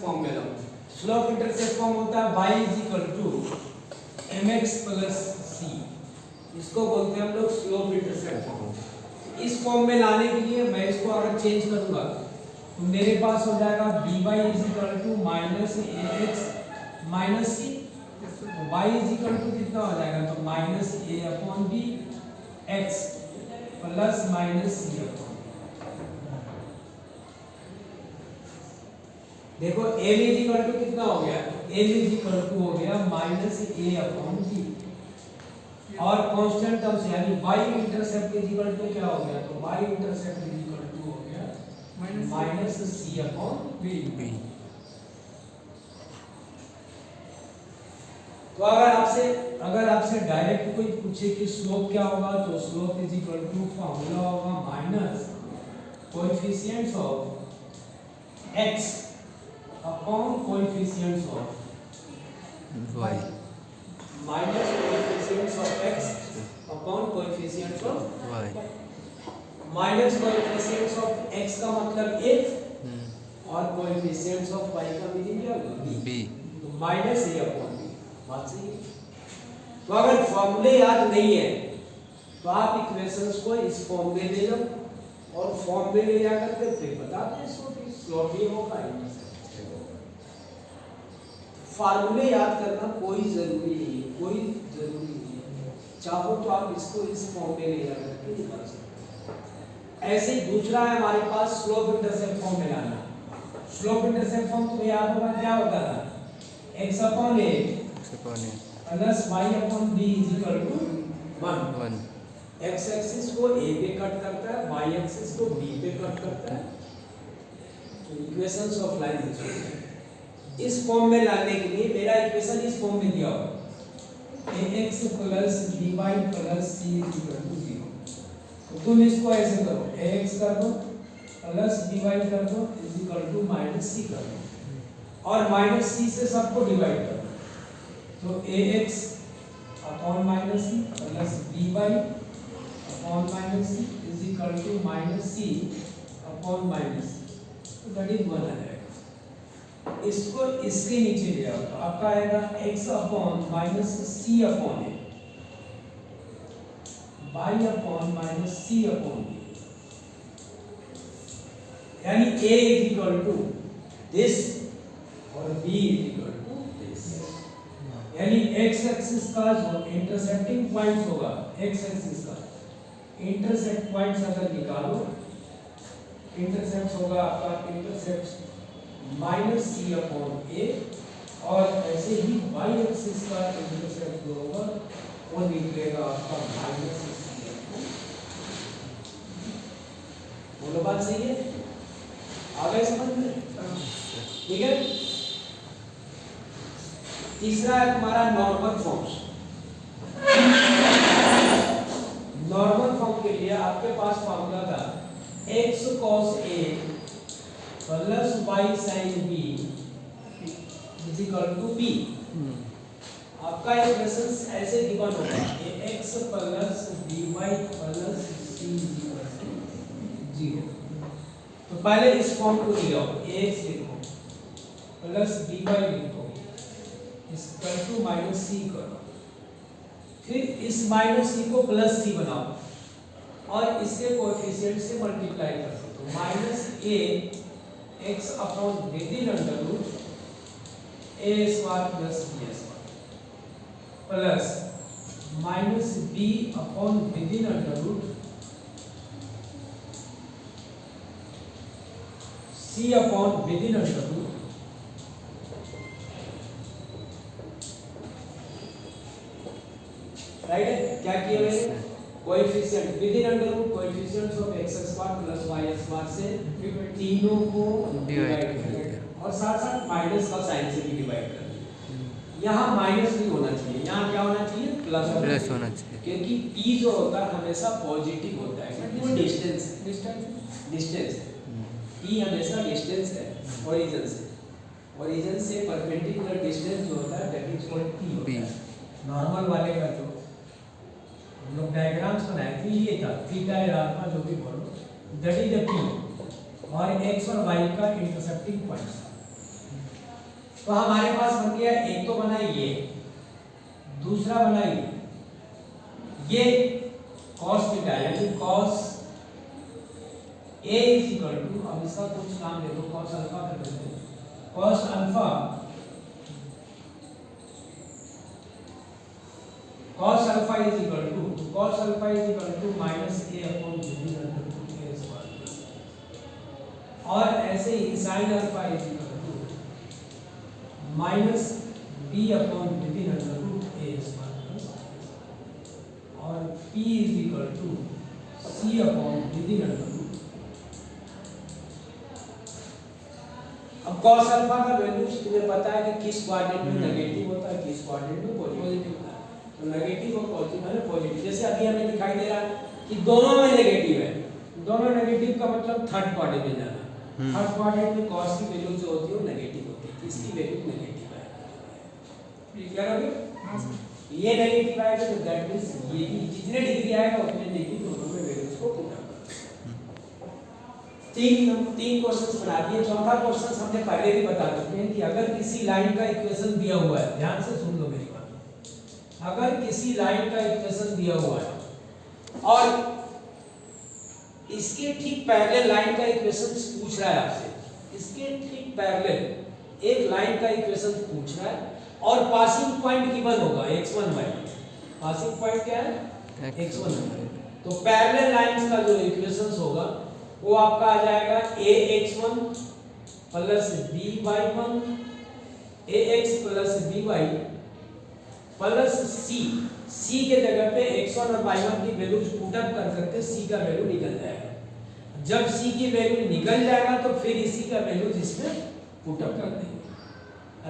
Form में लाऊं। Slope intercept form होता है y mx c, इसको बोलते हैं हम लोग स्लोप इंटरसेप्ट फॉर्म। इस फॉर्म में लाने के लिए मैं इसको अगर चेंज करूंगा तो मेरे पास हो जाएगा dy -ax c, y कितना हो जाएगा तो -a/b x प्लस -c। देखो m कितना हो गया, m हो गया -a/b और कांस्टेंट टर्म्स यानी y इंटरसेप्ट क्या हो गया तो y इंटरसेप्ट हो गया -c/b। तो अगर आपसे डायरेक्ट कोई पूछे कि स्लोप क्या होगा तो स्लोप फॉर्मूला होगा minus coefficients of x upon coefficients of y, minus coefficients of x upon coefficients of y। Minus coefficients of x का मतलब a और कोएफिशिएंट्स ऑफ y का मीनिंग क्या होगा b, तो माइनस a अपॉन b। बात सही है। तो अगर फॉर्मूले याद नहीं है तो आप इक्वेशंस को इस फॉर्म में ले लो और फॉर्म में ले जाकर के फिर बता दें इसको कि स्लोप ये होगा इंटरसेप्ट होगा। फार्मूले याद करना कोई जरूरी नहीं है, चाहो तो आप इसको इस फॉर्म में ले जाकर के निकाल सकते हैं। ऐसे ही दूसरा है हमारे पास स्लोप इंटरसेप्ट फॉर्म में लाना। स्लोप इंटरसेप्ट फॉर्म तुम्हें याद होगा क्या होता था, x upon a plus y upon b is equal to 1। x axis को a पे कट करता है, y एक्सिस को b पे कट करता है। तो इक्वेशंस ऑफ लाइन इस फॉर्म में लाने के लिए मेरा इक्वेशन इस फॉर्म में दिया हुआ ax plus by plus c is equal to 0। तो तुम इसको ऐसे करो, ax कर दो प्लस by कर दो is equal to minus c कर दो और माइनस c से सबको डिवाइड कर दो। तो ax upon minus c plus by upon minus c is equal to minus c upon minus c, तो दैट इज 1 आ जाएगा। इसको इसके नीचे ले आओ तो आपका आएगा x upon minus c upon a, y upon minus c upon b, यानी a is equal to this और b is equal to this. यानी x एक्सिस का जो इंटरसेप्टिंग पॉइंट होगा, x एक्सिस का इंटरसेप्ट पॉइंट्स अगर निकालो, इंटरसेप्ट होगा आपका intercept minus c upon a और ऐसे ही y एक्सिस का इंटरसेप्ट जो होगा वो निकलेगा आपका माइनस c अपॉन। बोलो बात सही है, आ गए समझ में? ठीक है। तीसरा है तुम्हारा नॉर्मल फॉर्म्स। नॉर्मल फॉर्म के लिए आपके पास फॉर्मूला था x cos a plus y sin b is equal to b। आपका इक्वेशन ऐसे गिवन होगा ax plus by plus c is equal to 0। तो पहले इस फॉर्म को लियो, ax लिखो प्लस by लिखो इक्वल टू माइनस c करो, फिर इस माइनस c को प्लस c बनाओ और इसके कोएफिशिएंट से मल्टीप्लाई कर दो। तो minus a x upon within under root a square plus b square plus minus b upon within under root c upon within under root right है। क्या किया मैंने, coefficient within under root coefficients of x square plus y square से तीनों को divide कर दिया और साथ साथ माइनस का साइन से भी डिवाइड कर दिया। यहाँ माइनस नहीं होना चाहिए, यहाँ क्या होना चाहिए, प्लस होना चाहिए, क्योंकि p जो होता है हमेशा पॉजिटिव होता है, वो डिस्टेंस p हमेशा डिस्टेंस है ओरिजिन से परपेंडिकुलर डिस्टेंस जो होता है दैट इज कॉल्ड p होता है। नॉर्मल वाले का जो हम लोग डायग्राम्स बनाए थे ये था थीटा या अल्फा जो भी बोलो दैट इज द p और x और y का इंटरसेप्टिंग पॉइंट्स था। तो हमारे पास बन गया, एक तो बना ये, दूसरा बना ये cos थीटा यानी cos a is equal to, अब इसका कुछ नाम ले दो, cos अल्फा कर देते हैं, cos alpha is equal to minus a upon b under root a square, और ऐसे ही sin alpha is equal to minus b upon b under root a square, और p is equal to c upon b under root. अब cos alpha का value तुम्हें पता है कि किस क्वाड्रेंट में नेगेटिव होता है, किस क्वाड्रेंट में पॉजिटिव होता है। तो नेगेटिव और पॉजिटिव है, पॉजिटिव जैसे अभी हमें दिखाई दे रहा है कि दोनों में नेगेटिव है, दोनों नेगेटिव का मतलब थर्ड क्वाड्रेंट में जाना, थर्ड क्वाड्रेंट में cos की वैल्यू जो होती है वो नेगेटिव होती है, इसकी वैल्यू नेगेटिव है। क्लियर हो गया? ये नेगेटिव आएगा तो दैट मींस ये भी जितने डिग्री आएगा उतने डिग्री दोनों में वैल्यूज को पुट अप करना। तीन क्वेश्चंस बना दिए। चौथा क्वेश्चन हमने पहले भी बता चुके हैं कि अगर किसी लाइन का इक्वेशन दिया हुआ है, ध्यान से सुन लो मेरी बात, अगर किसी लाइन का इक्वेशन दिया हुआ है और इसके ठीक पैरेलल लाइन का इक्वेशन पूछ रहा है आपसे, इसके ठीक पैरेलल एक लाइन का इक्वेशन पूछ रहा है और पासिंग पॉइंट गिवन होगा x1 y, पासिंग पॉइंट क्या है x1 y। तो पैरेलल लाइंस का जो इक्वेशंस होगा वो आपका आ जाएगा ax1 plus by1 ax plus by plus c के जगह पे x1 और y1 की वैल्यूज पुट अप कर करके c का वैल्यू निकल जाएगा। जब c की वैल्यू निकल जाएगा तो फिर इसी का वैल्यू इसमें पुट अप कर देंगे,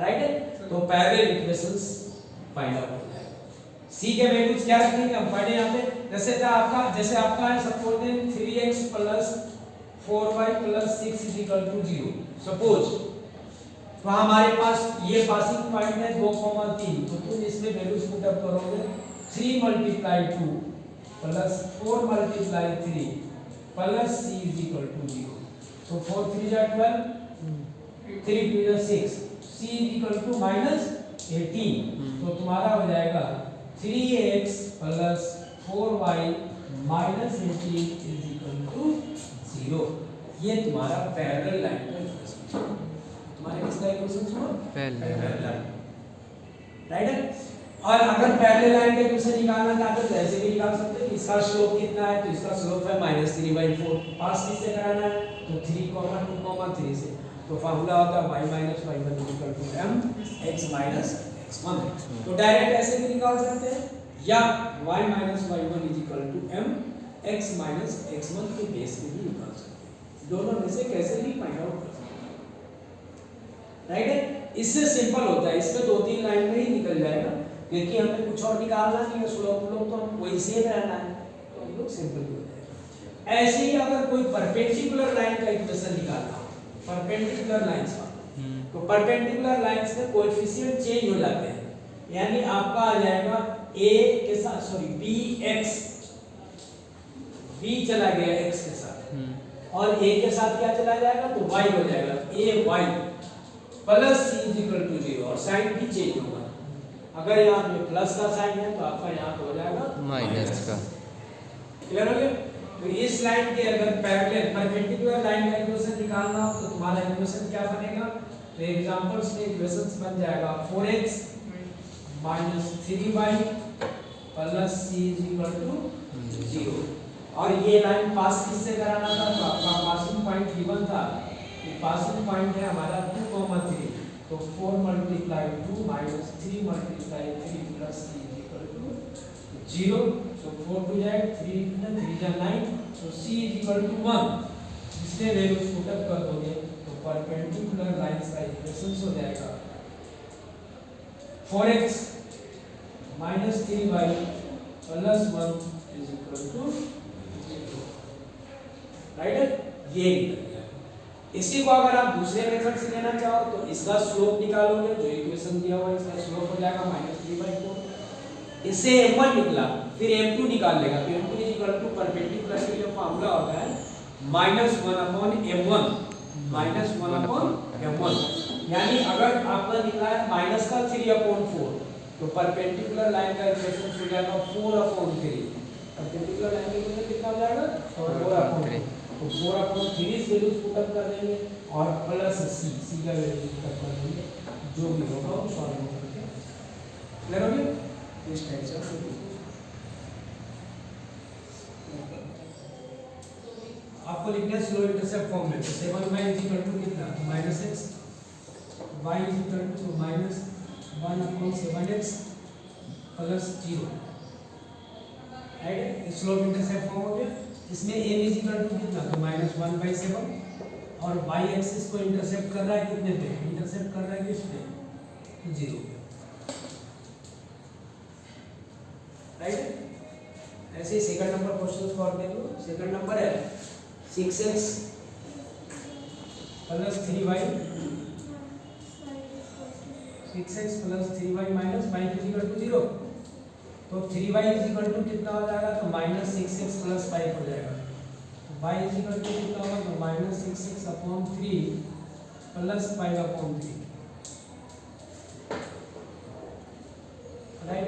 राइट है? तो पैरेलल इक्वेशंस फाइंड आउट हो जाएगा। c के वैल्यूज क्या रखेंगे हम पढ़े यहाँ पे, जैसे आपका है suppose 3x plus 4y plus 6 is equal to 0 suppose, तो हमारे पास ये पासिंग पॉइंट है 2,3, तो तुम इसमें वैल्यूज पुट अप करोगे 3 multiply 2 plus 4 multiply 3 plus c is equal to 0, तो 4 3 जा 12, 3 2 जा 6, c is equal to minus 18, तो तुम्हारा हो जाएगा 3x plus 4y minus 18 is equal to 0। ये तुम्हारा पैरेलल लाइन का इक्वेशन है। तुम्हारे किसका इक्वेशन हुआ? पैरेलल लाइन, राइट है? और अगर पैरेलल लाइन का इक्वेशन निकालना चाहते तो ऐसे भी निकाल सकते हैं। इसका स्लोप कितना है? तो इसका स्लोप है -3/4। पास किससे कराना है? तो 3, 2, 3 से। तो फार्मूला होता है y - y1 = m x - x1। तो डायरेक्ट ऐसे भी निकाल सकते हैं या y - y1 = m x - x1 के बेस पे भी निकाल सकते हैं। दोनों में से कैसे भी फाइंड आउट कर सकते हैं, राइट है? इससे सिंपल होता है, इसमें 2-3 लाइन में ही निकल जाएगा, क्योंकि हमें कुछ और निकालना नहीं है, स्लोप तो हम वही सेम रहना है, तो हम लोग सिंपल हो जाएगा। ऐसे ही अगर कोई परपेंडिकुलर लाइन का इक्वेशन निकालना हो, परपेंडिकुलर लाइंस का, तो परपेंडिकुलर लाइंस में कोएफिशिएंट चेंज हो जाते हैं, यानी आपका आ जाएगा a के साथ bx, b चला गया x के साथ और a के साथ क्या चला जाएगा? तो y हो जाएगा, ay प्लस c = 0 और साइन भी चेंज होगा। अगर यहाँ पे प्लस का साइन है तो आपका यहाँ पे हो जाएगा माइनस का। क्लियर हो गया? तो इस लाइन के अगर पैरेलल परपेंडिकुलर लाइन का इक्वेशन निकालना हो तो तुम्हारा इक्वेशन क्या बनेगा? तो एग्जांपल्स में इक्वेशंस बन जाएगा 4x - 3y प्लस c = 0। और ये लाइन पास किससे कराना था? तो आपका पासिंग पॉइंट गिवन था, ये पासिंग पॉइंट है हमारा 2,3, तो 4 × 2 - 3 × 3 प्लस c = 0, so 4 2 जाए 3 3 जा 9, so c = 1। इससे वैल्यूज पुट अप कर दोगे तो परपेंडिकुलर लाइंस का इक्वेशन हो जाएगा 4x - 3y प्लस 1 = 0, राइट है? ये निकल गया। इसी को अगर आप दूसरे मेथड से लेना चाहो तो इसका स्लोप निकालोगे, जो इक्वेशन दिया हुआ है इसका स्लोप हो जाएगा -3/4। इससे m1 निकला, फिर m2 निकाल लेगा, तो m2 = परपेंडिकुलर के लिए फार्मूला होता है -1/m1, -1/m1। यानी अगर आपका निकला है माइनस का 3/4 तो परपेंडिकुलर लाइन का इक्वेशन हो जाएगा 4/3। परपेंडिकुलर लाइन का इक्वेशन कितना हो जाएगा 4/3। तो 4/3 वैल्यूज पुट अप कर देंगे और प्लस c का वैल्यू पुट अप कर देंगे, जो भी होगा वो सॉल्व करके क्लियर हो गया। इस टाइप से आपको लिखना है स्लो इंटरसेप्ट फॉर्म में। तो 7y इज इक्वल टू कितना, तो -x, y is equal to -1/7x plus 0। Right, slope intercept form हो गया। इसमें m इज इक्वल टू कितना, तो -1/7 और y एक्सिस को इंटरसेप्ट कर रहा है कितने पे, इंटरसेप्ट कर रहा है किस पे, तो 0 पे। राइट, ऐसे ही सेकंड नंबर क्वेश्चन को और देख लो। सेकंड नंबर है 6x plus 3y, 6x plus 3y minus y is equal to 0। तो 3y इज इक्वल टू कितना हो जाएगा, तो -6x प्लस 5 हो जाएगा। y इज इक्वल टू कितना होगा, तो -6x/3 प्लस 5/3। राइट,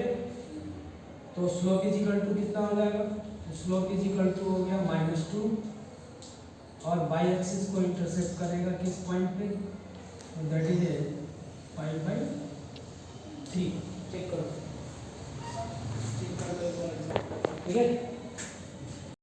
तो स्लोप इज इक्वल टू कितना हो जाएगा, तो स्लोप इज इक्वल टू हो गया -2 और y एक्सिस को इंटरसेप्ट करेगा किस पॉइंट पे, तो दैट इज 5/3। चेक करो, ठीक है।